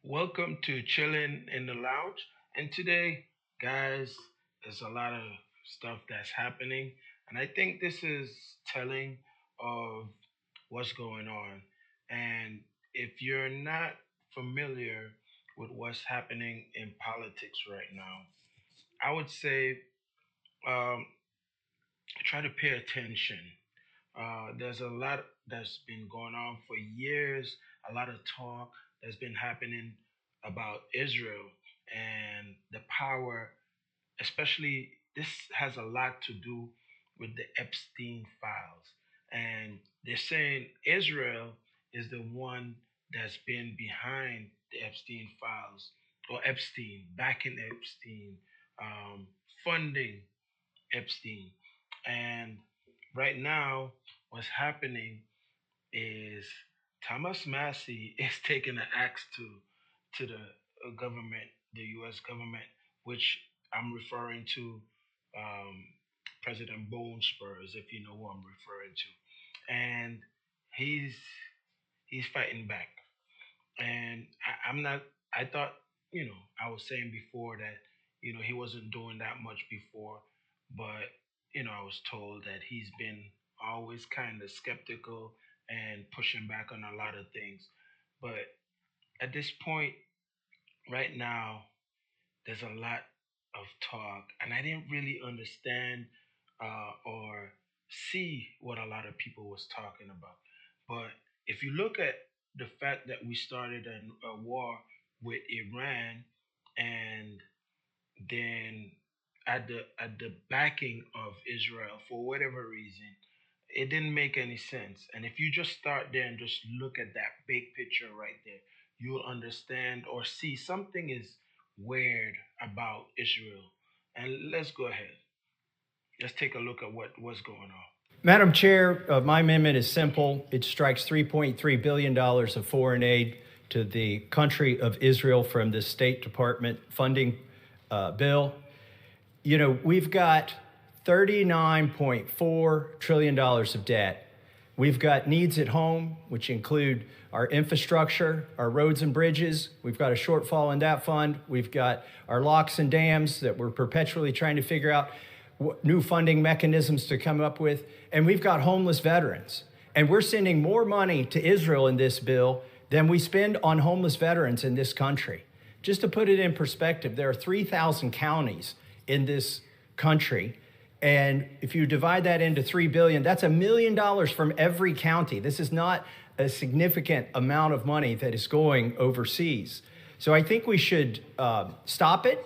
Welcome to Chilling in the Lounge. And today, guys, there's a lot of stuff that's happening. And I think this is telling of what's going on. And if you're not familiar with what's happening in politics right now, I would say um, try to pay attention. There's a lot that's been going on for years, a lot of talk that's been happening about Israel and the power, especially this has a lot to do with the Epstein files. And they're saying Israel is the one that's been behind the Epstein files, or Epstein, backing Epstein, funding Epstein. And right now, what's happening is Thomas Massie is taking an axe to the government, the U.S. government, which I'm referring to um, President Bone Spurs, if you know who I'm referring to, and he's he's fighting back. And I'm not. I thought, I was saying before that, he wasn't doing that much before, but I was told that he's been always kind of skeptical and pushing back on a lot of things. But at this point, right now, there's a lot of talk, and I didn't really understand or see what a lot of people was talking about. But if you look at the fact that we started a war with Iran, and then at the backing of Israel for whatever reason, it didn't make any sense. And if you just start there and just look at that big picture right there, you'll understand or see something is weird about Israel. And let's go ahead. Let's take a look at what's going on. Madam Chair, my amendment is simple. It strikes $3.3 billion of foreign aid to the country of Israel from the State Department funding bill. We've got $39.4 trillion of debt. We've got needs at home, which include our infrastructure, our roads and bridges. We've got a shortfall in that fund. We've got our locks and dams that we're perpetually trying to figure out new funding mechanisms to come up with. And we've got homeless veterans. And we're sending more money to Israel in this bill than we spend on homeless veterans in this country. Just to put it in perspective, there are 3,000 counties in this country. And if you divide that into 3 billion, that's $1 million from every county. This is not a significant amount of money that is going overseas. So I think we should stop it.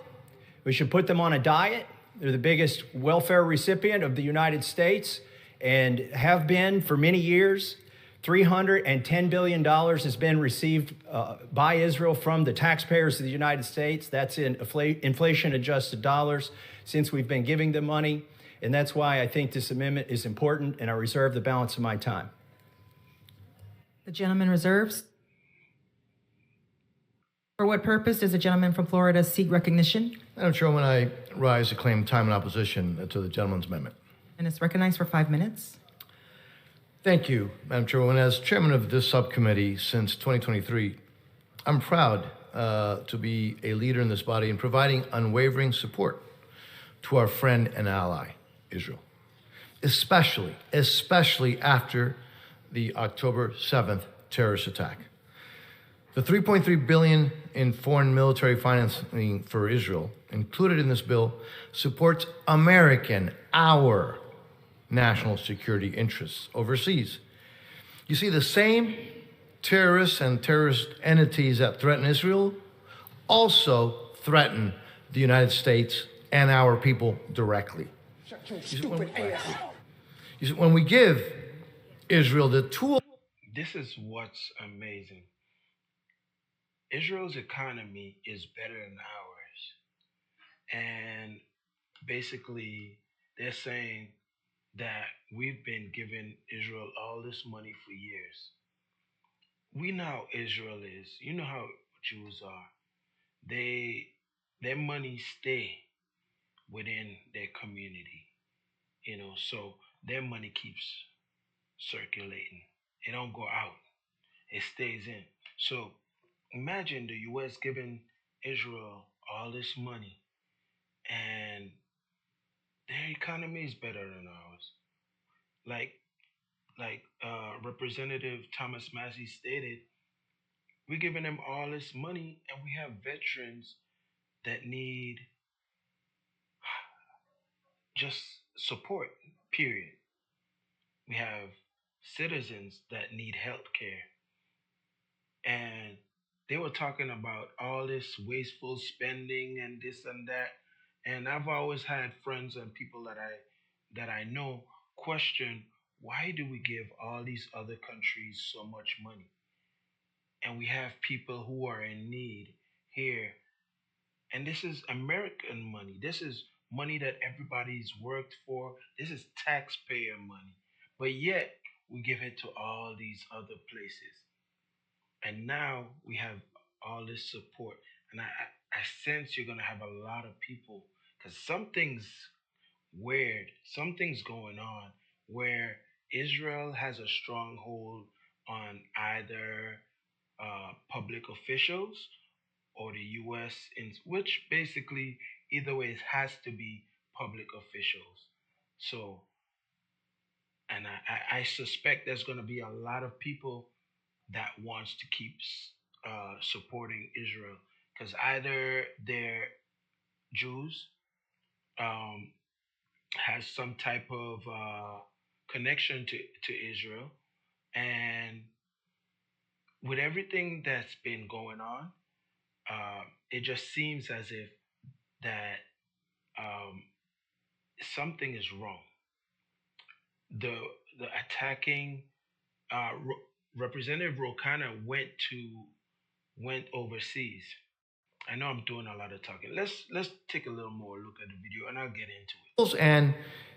We should put them on a diet. They're the biggest welfare recipient of the United States and have been for many years. $310 billion has been received by Israel from the taxpayers of the United States. That's in inflation-adjusted dollars since we've been giving them money. And that's why I think this amendment is important, and I reserve the balance of my time. The gentleman reserves. For what purpose does the gentleman from Florida seek recognition? Madam Chairwoman, I rise to claim time in opposition to the gentleman's amendment. And is recognized for 5 minutes. Thank you, Madam Chairwoman. As chairman of this subcommittee since 2023, I'm proud to be a leader in this body in providing unwavering support to our friend and ally, Israel, especially after the October 7th terrorist attack. The $3.3 billion in foreign military financing for Israel included in this bill supports our national security interests overseas. You see, the same terrorists and terrorist entities that threaten Israel also threaten the United States and our people directly. When we give Israel the tool. This is what's amazing. Israel's economy is better than ours. And basically, they're saying that we've been giving Israel all this money for years. We know how Israel is. You know how Jews are. Their money stay within their community. So their money keeps circulating. It don't go out. It stays in. So imagine the US giving Israel all this money and their economy is better than ours. Like Representative Thomas Massie stated, we're giving them all this money and we have veterans that need just support, period. We have citizens that need health care. And they were talking about all this wasteful spending and this and that. And I've always had friends and people that I know question, why do we give all these other countries so much money? And we have people who are in need here. And this is American money. This is money that everybody's worked for. This is taxpayer money. But yet we give it to all these other places. And now we have all this support. And I sense you're going to have a lot of people because something's weird, something's going on where Israel has a stronghold on either public officials or the US, in which basically either way it has to be public officials. So, and I suspect there's going to be a lot of people that wants to keep supporting Israel because either they're Jews, um, has some type of connection to Israel, and with everything that's been going on, it just seems as if that um, something is wrong. The the attacking Representative Rokana went overseas. I know I'm doing a lot of talking. Let's take a little more look at the video and I'll get into it. And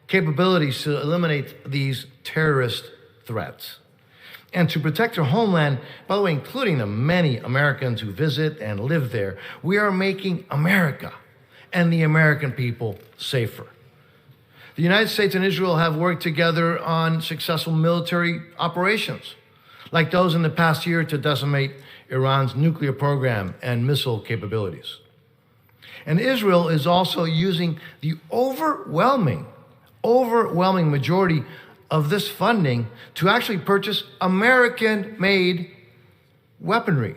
capabilities to eliminate these terrorist threats and to protect their homeland, by the way, including the many Americans who visit and live there. We are making America and the American people safer. The United States and Israel have worked together on successful military operations, like those in the past year to decimate Iran's nuclear program and missile capabilities. And Israel is also using the overwhelming majority of this funding to actually purchase American-made weaponry.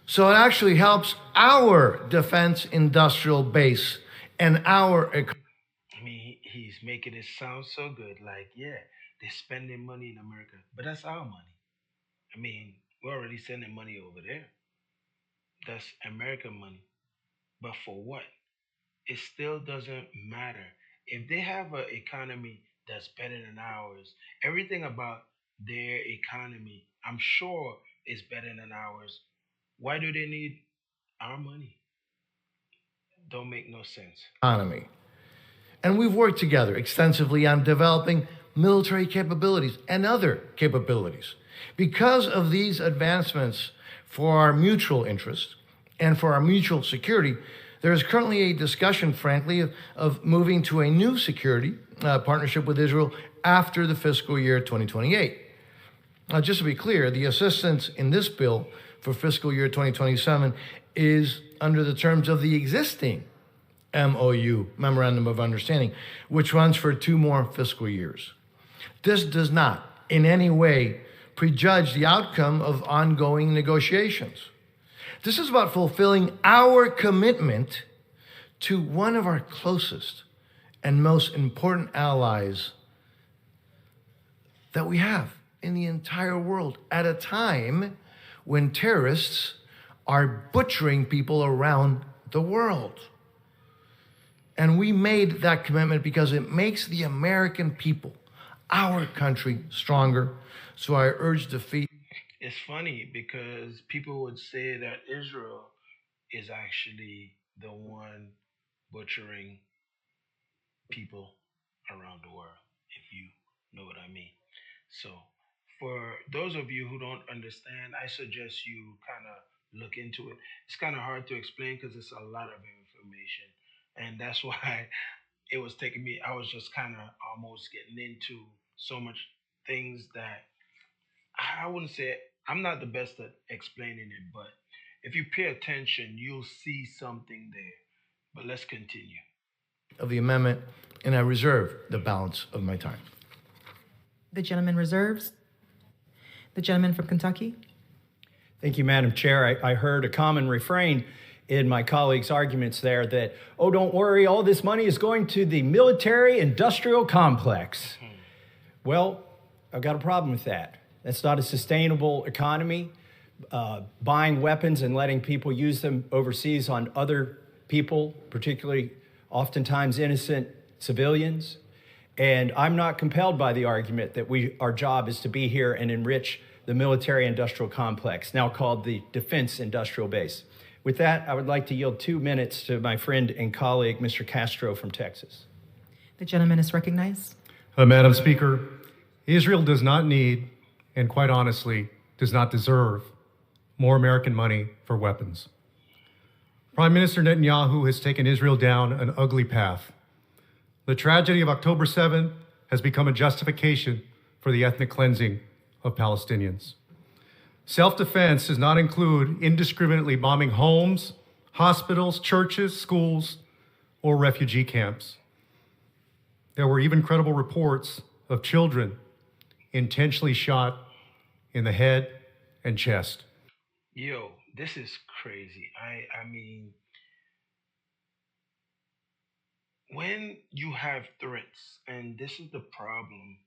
So it actually helps our defense industrial base and our economy. I mean, he's making it sound so good. Like, yeah, they're spending money in America, but that's our money. I mean, we're already sending money over there. That's American money. But for what? It still doesn't matter. If they have an economy that's better than ours, everything about their economy, I'm sure, is better than ours. Why do they need our money? Don't make no sense. And we've worked together extensively on developing military capabilities and other capabilities. Because of these advancements for our mutual interest and for our mutual security, there is currently a discussion, frankly, of moving to a new security partnership with Israel after the fiscal year 2028. Now, just to be clear, the assistance in this bill for fiscal year 2027 is under the terms of the existing MOU, Memorandum of Understanding, which runs for 2 more fiscal years. This does not in any way prejudge the outcome of ongoing negotiations. This is about fulfilling our commitment to one of our closest and most important allies that we have in the entire world at a time when terrorists are butchering people around the world. And we made that commitment because it makes the American people, our country, stronger. So I urge defeat. It's funny because people would say that Israel is actually the one butchering people around the world, if you know what I mean. So, for those of you who don't understand, I suggest you kind of look into it. It's kind of hard to explain because it's a lot of information. And that's why it was taking me. I was just kind of almost getting into so much things that I wouldn't say I'm not the best at explaining it, but if you pay attention, you'll see something there. But let's continue. Of the amendment, and I reserve the balance of my time. The gentleman reserves. The gentleman from Kentucky. Thank you, Madam Chair. I heard a common refrain in my colleagues' arguments there that, oh, don't worry, all this money is going to the military industrial complex. Well, I've got a problem with that. That's not a sustainable economy. Buying weapons and letting people use them overseas on other people, particularly oftentimes innocent civilians. And I'm not compelled by the argument that our job is to be here and enrich the military industrial complex, now called the Defense Industrial Base. With that, I would like to yield 2 minutes to my friend and colleague, Mr. Castro from Texas. The gentleman is recognized. Madam Speaker, Israel does not need, and quite honestly, does not deserve more American money for weapons. Prime Minister Netanyahu has taken Israel down an ugly path. The tragedy of October 7th has become a justification for the ethnic cleansing of Palestinians. Self-defense does not include indiscriminately bombing homes, hospitals, churches, schools, or refugee camps. There were even credible reports of children intentionally shot in the head and chest. Yo, this is crazy. I mean, when you have threats, and this is the problem,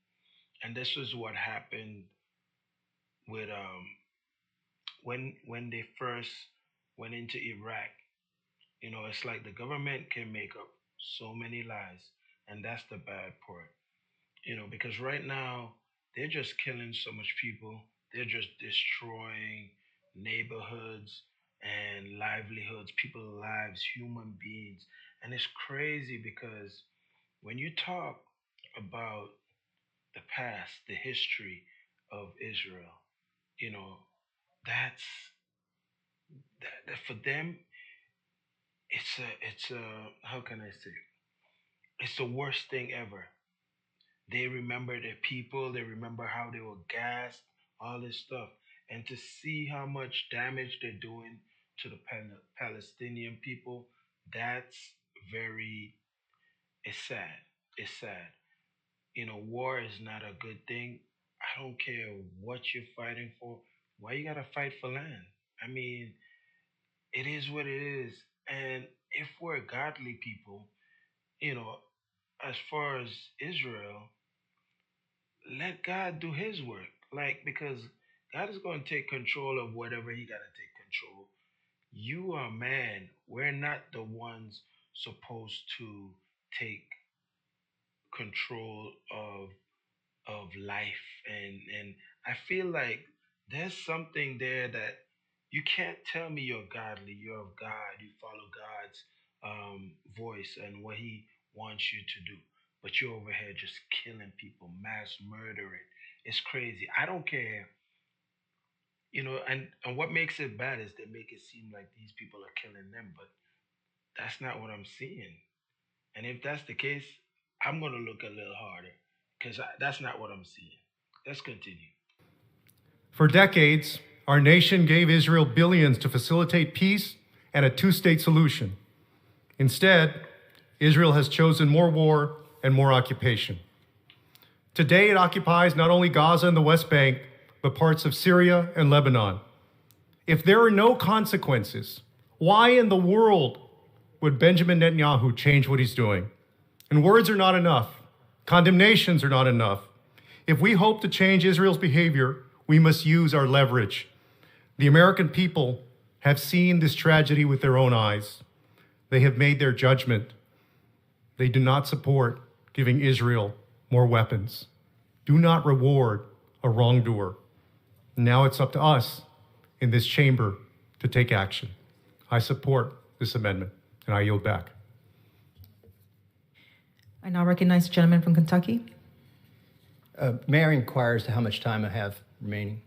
and this is what happened with when they first went into Iraq. It's like the government can make up so many lies, and that's the bad part. Because right now they're just killing so much people. They're just destroying neighborhoods and livelihoods, people's lives, human beings. And it's crazy because when you talk about the past, the history of Israel, you know, that's that for them it's a how can I say? It's the worst thing ever. They remember their people, they remember how they were gassed, all this stuff. And to see how much damage they're doing to the Palestinian people, that's very, it's sad. It's sad. War is not a good thing. I don't care what you're fighting for. Why you gotta fight for land? I mean, it is what it is. And if we're godly people, you know, as far as Israel, let God do his work. Like, because God is going to take control of whatever he got to take control. You are man. We're not the ones supposed to take control of life. And I feel like there's something there that you can't tell me you're godly, you're of God, you follow God's voice and what he wants you to do, but you're over here just killing people, mass murdering. It's crazy. I don't care. And what makes it bad is they make it seem like these people are killing them, but that's not what I'm seeing. And if that's the case, I'm going to look a little harder because that's not what I'm seeing. Let's continue. For decades, our nation gave Israel billions to facilitate peace and a two-state solution. Instead, Israel has chosen more war and more occupation. Today, it occupies not only Gaza and the West Bank, but parts of Syria and Lebanon. If there are no consequences, why in the world would Benjamin Netanyahu change what he's doing? And words are not enough. Condemnations are not enough. If we hope to change Israel's behavior, we must use our leverage. The American people have seen this tragedy with their own eyes. They have made their judgment. They do not support giving Israel more weapons. Do not reward a wrongdoer. Now it's up to us in this chamber to take action. I support this amendment, and I yield back. I now recognize the gentleman from Kentucky. Mayor inquires how much time I have remaining.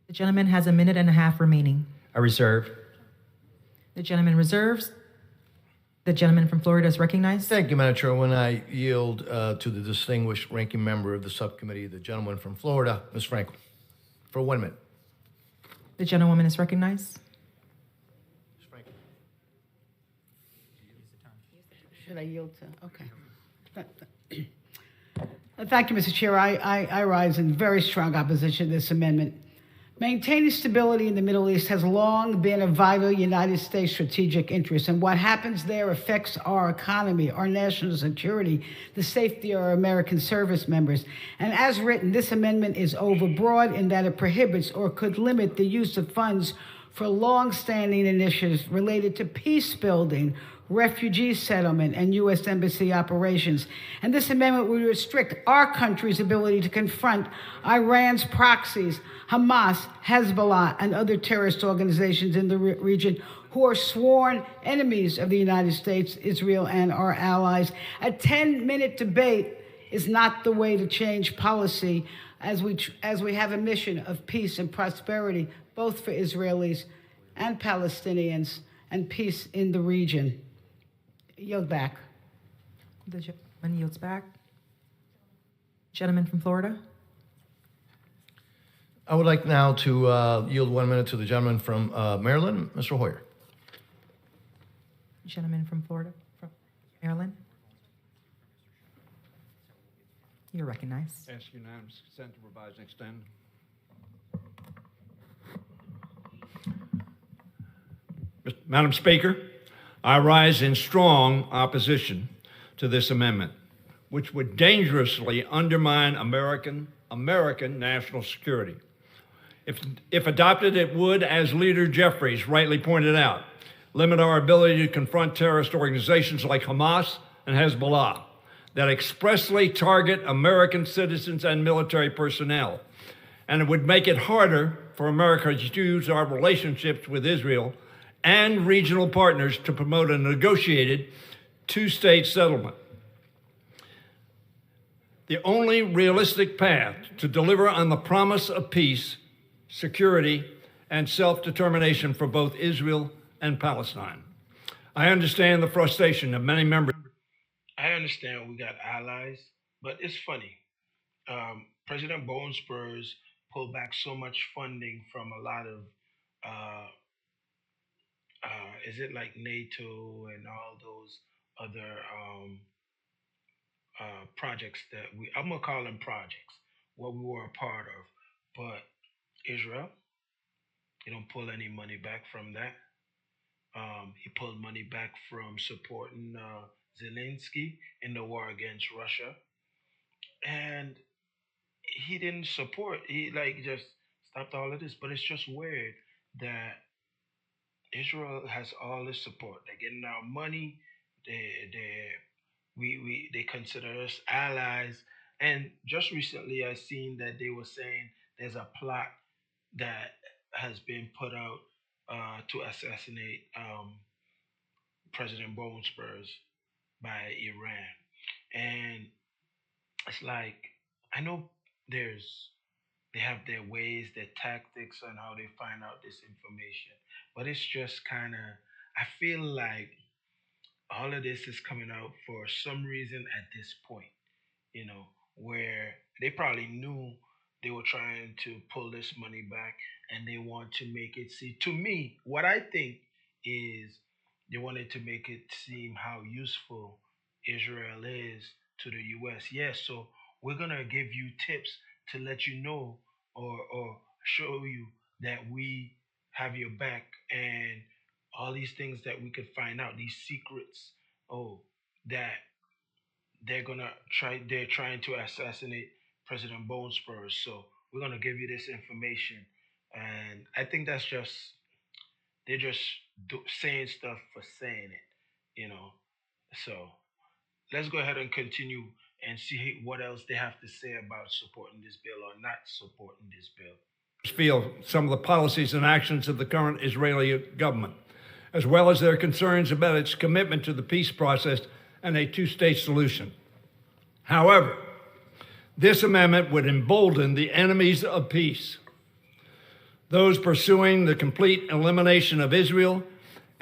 The gentleman has 1.5 minutes remaining. I reserve. The gentleman reserves. The gentleman from Florida is recognized. Thank you, Madam Chair. When I yield to the distinguished ranking member of the subcommittee, the gentleman from Florida, Ms. Franklin, for 1 minute. The gentlewoman is recognized. Ms. Franklin. Should I yield to? Okay. Thank you, Mr. Chair. I rise in very strong opposition to this amendment. Maintaining stability in the Middle East has long been a vital United States strategic interest, and what happens there affects our economy, our national security, the safety of our American service members. And as written, this amendment is overbroad in that it prohibits or could limit the use of funds for long-standing initiatives related to peace building, refugee settlement, and U.S. embassy operations. And this amendment would restrict our country's ability to confront Iran's proxies, Hamas, Hezbollah, and other terrorist organizations in the region who are sworn enemies of the United States, Israel, and our allies. A 10-minute debate is not the way to change policy as we have a mission of peace and prosperity, both for Israelis and Palestinians, and peace in the region. Yield back. The gentleman yields back. Gentleman from Florida. I would like now to yield 1 minute to the gentleman from Maryland, Mr. Hoyer. Gentleman from Florida, from Maryland. You're recognized. Ask unanimous consent to revise and extend. Madam Speaker, I rise in strong opposition to this amendment, which would dangerously undermine American national security. If adopted, it would, as Leader Jeffries rightly pointed out, limit our ability to confront terrorist organizations like Hamas and Hezbollah that expressly target American citizens and military personnel. And it would make it harder for America to use our relationships with Israel and regional partners to promote a negotiated two-state settlement. The only realistic path to deliver on the promise of peace, security, and self-determination for both Israel and Palestine. I understand the frustration of many members. I understand we got allies, but it's funny. President Bone Spurs pulled back so much funding from a lot of is it like NATO and all those other projects that I'm gonna call them projects, what we were a part of. But Israel, he don't pull any money back from that. He pulled money back from supporting Zelensky in the war against Russia, and he didn't support. He like just stopped all of this. But it's just weird that Israel has all this support. They're getting our money. They consider us allies. And just recently, I seen that they were saying there's a plot that has been put out to assassinate President Bone Spurs by Iran. And it's like I know they have their ways, their tactics on how they find out this information. But it's just kind of, I feel like all of this is coming out for some reason at this point, where they probably knew they were trying to pull this money back and they want to make it see. To me, what I think is they wanted to make it seem how useful Israel is to the U.S. Yes, so we're going to give you tips to let you know or show you that we have your back and all these things that we could find out, these secrets, that they're trying to assassinate President Bone Spurs. So we're going to give you this information. And I think they're just saying stuff for saying it, So let's go ahead and continue and see what else they have to say about supporting this bill or not supporting this bill. Feel some of the policies and actions of the current Israeli government, as well as their concerns about its commitment to the peace process and a two-state solution. However, this amendment would embolden the enemies of peace, those pursuing the complete elimination of Israel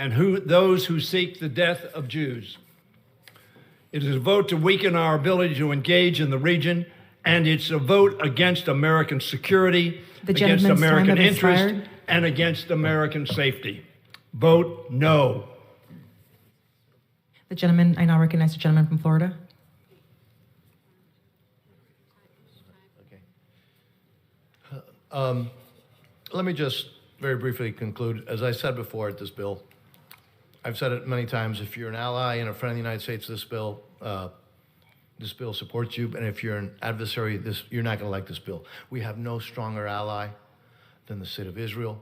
and those who seek the death of Jews. It is a vote to weaken our ability to engage in the region, and it's a vote against American security, The against gentleman's time American has interest, expired. and against American safety. Vote no. The gentleman, I now recognize the gentleman from Florida. Let me just very briefly conclude. As I said before at this bill, I've said it many times, if you're an ally and a friend of the United States, this bill supports you, and if you're an adversary, you're not going to like this bill. We have no stronger ally than the state of Israel.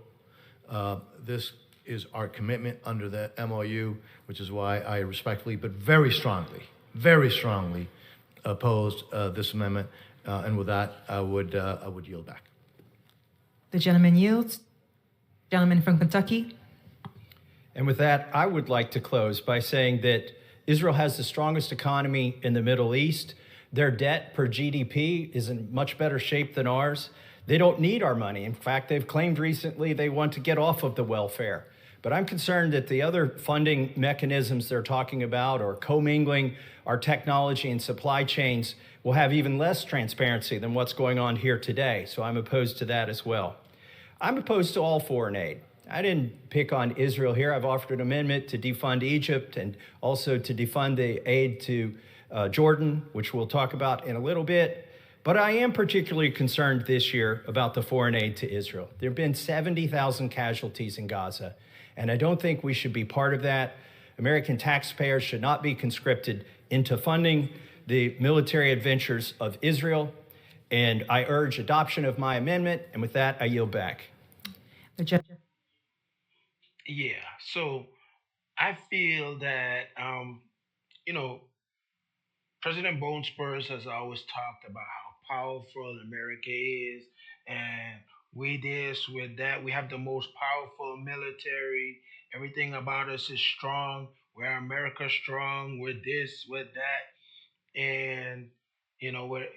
This is our commitment under the MOU, which is why I respectfully but very strongly opposed this amendment. And with that, I would yield back. The gentleman yields. Gentleman from Kentucky. And with that, I would like to close by saying that Israel has the strongest economy in the Middle East. Their debt per GDP is in much better shape than ours. They don't need our money. In fact, they've claimed recently they want to get off of the welfare. But I'm concerned that the other funding mechanisms they're talking about, or commingling our technology and supply chains, will have even less transparency than what's going on here today. So I'm opposed to that as well. I'm opposed to all foreign aid. I didn't pick on Israel here. I've offered an amendment to defund Egypt and also to defund the aid to Jordan, which we'll talk about in a little bit. But I am particularly concerned this year about the foreign aid to Israel. There have been 70,000 casualties in Gaza, and I don't think we should be part of that. American taxpayers should not be conscripted into funding the military adventures of Israel. And I urge adoption of my amendment. And with that, I yield back. The judge. Yeah. So I feel that, President Bone Spurs has always talked about how powerful America is, and we this, with that. We have the most powerful military. Everything about us is strong. We're America strong. We're this, we're that, and we're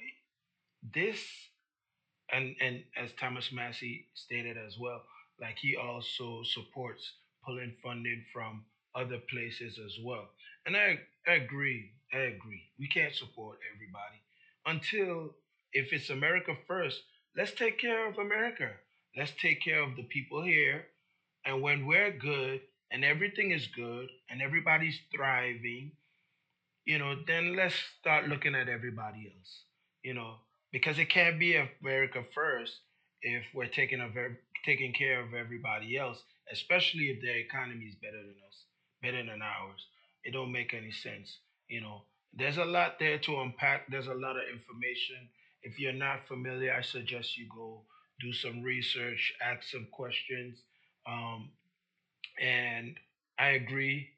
this. And as Thomas Massey stated as well, like he also supports pulling funding from other places as well. And I agree. I agree. We can't support everybody until, if it's America first, let's take care of America. Let's take care of the people here. And when we're good and everything is good and everybody's thriving, then let's start looking at everybody else, you know, because it can't be America first if we're taking care of everybody else, especially if their economy is better than us, better than ours. It don't make any sense, you know. There's a lot there to unpack. There's a lot of information. If you're not familiar, I suggest you go do some research, ask some questions. Um, and I agree.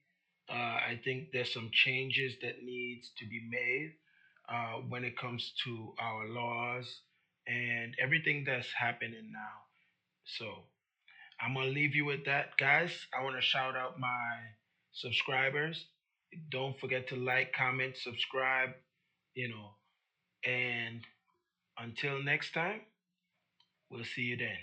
I think there's some changes that needs to be made when it comes to our laws and everything that's happening now. So I'm gonna leave you with that, guys. I want to shout out my subscribers. Don't forget to like, comment, subscribe. You know, and until next time, we'll see you then.